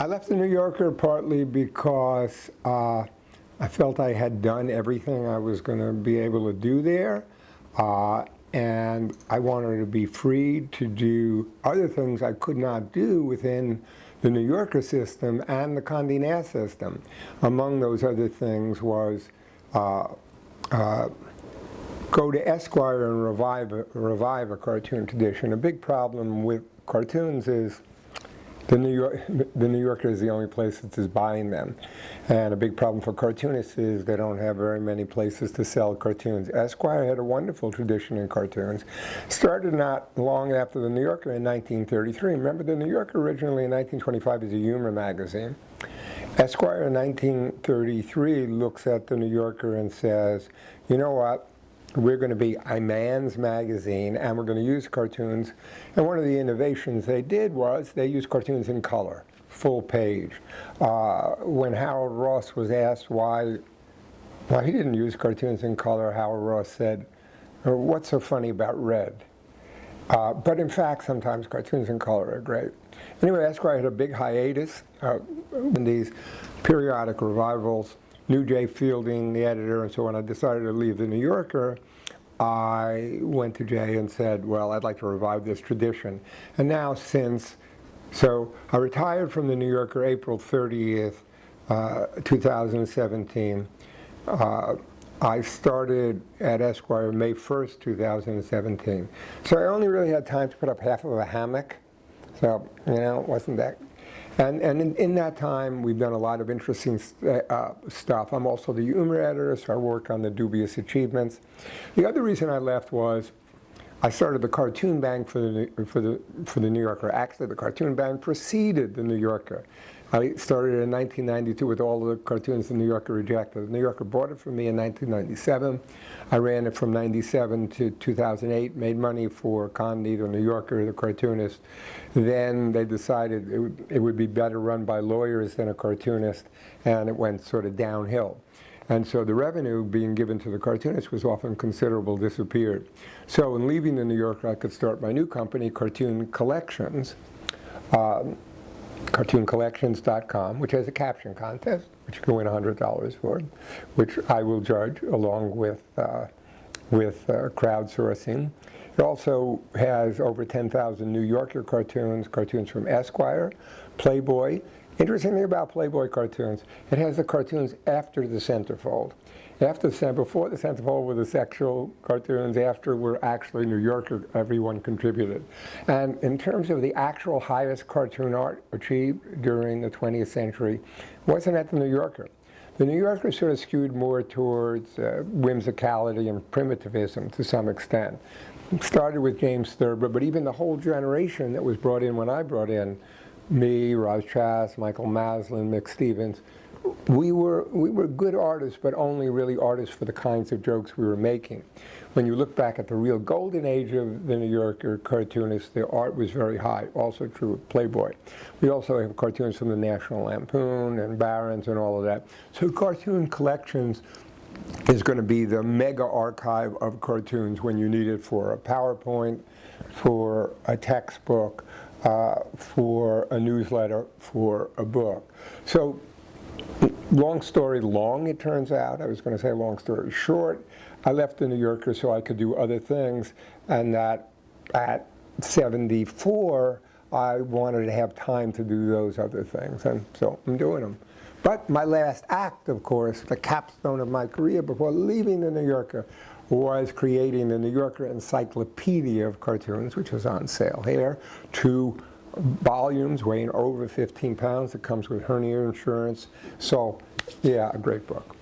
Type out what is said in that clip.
I left the New Yorker partly because I felt I had done everything I was going to be able to do there, and I wanted to be free to do other things I could not do within the New Yorker system and the Condé Nast system. Among those other things was go to Esquire and revive a cartoon tradition. A big problem with cartoons is the New Yorker is the only place that is buying them. And a big problem for cartoonists is they don't have very many places to sell cartoons. Esquire had a wonderful tradition in cartoons. Started not long after the New Yorker in 1933. Remember, the New Yorker originally in 1925 is a humor magazine. Esquire in 1933 looks at the New Yorker and says, you know what? We're going to be a man's magazine, and we're going to use cartoons. And one of the innovations they did was they used cartoons in color, full page. When Harold Ross was asked why he didn't use cartoons in color, Harold Ross said, "What's so funny about red?" But in fact, sometimes cartoons in color are great. Anyway, Esquire had a big hiatus in these periodic revivals. Knew Jay Fielding, the editor, and so when I decided to leave the New Yorker, I went to Jay and said, well, I'd like to revive this tradition. And now so I retired from the New Yorker April 30th, 2017. I started at Esquire May 1st, 2017. So I only really had time to put up half of a hammock. So, it wasn't that. And in that time, we've done a lot of interesting stuff. I'm also the humor editor, so I work on the dubious achievements. The other reason I left was I started the Cartoon Bank for the New Yorker. Actually, the Cartoon Bank preceded the New Yorker. I started in 1992 with all the cartoons the New Yorker rejected. The New Yorker bought it from me in 1997. I ran it from 97 to 2008, made money for Condé, the New Yorker, the cartoonist. Then they decided it would be better run by lawyers than a cartoonist, and it went sort of downhill. And so the revenue being given to the cartoonist was often considerable, disappeared. So in leaving the New Yorker, I could start my new company, Cartoon Collections. CartoonCollections.com, which has a caption contest, which you can win $100 for, which I will judge along with crowdsourcing. It also has over 10,000 New Yorker cartoons from Esquire, Playboy. Interesting thing about Playboy cartoons, it has the cartoons after the centerfold. Before the centerfold were the sexual cartoons, after were actually New Yorker, everyone contributed. And in terms of the actual highest cartoon art achieved during the 20th century, wasn't at the New Yorker. The New Yorker sort of skewed more towards whimsicality and primitivism to some extent. It started with James Thurber, but even the whole generation that was brought in when I brought in, me, Roz Chast, Michael Maslin, Mick Stevens, we were good artists, but only really artists for the kinds of jokes we were making. When you look back at the real golden age of the New Yorker cartoonists, their art was very high. Also true of Playboy. We also have cartoons from the National Lampoon and Barron's and all of that. So Cartoon Collections is going to be the mega archive of cartoons when you need it for a PowerPoint, for a textbook, for a newsletter, for a book. So long story long, it turns out. I was going to say long story short. I left the New Yorker so I could do other things, and that at 74, I wanted to have time to do those other things, and so I'm doing them. But my last act, of course, the capstone of my career before leaving the New Yorker, was creating the New Yorker Encyclopedia of Cartoons, which is on sale here. 2 volumes weighing over 15 pounds. It comes with hernia insurance. So, yeah, a great book.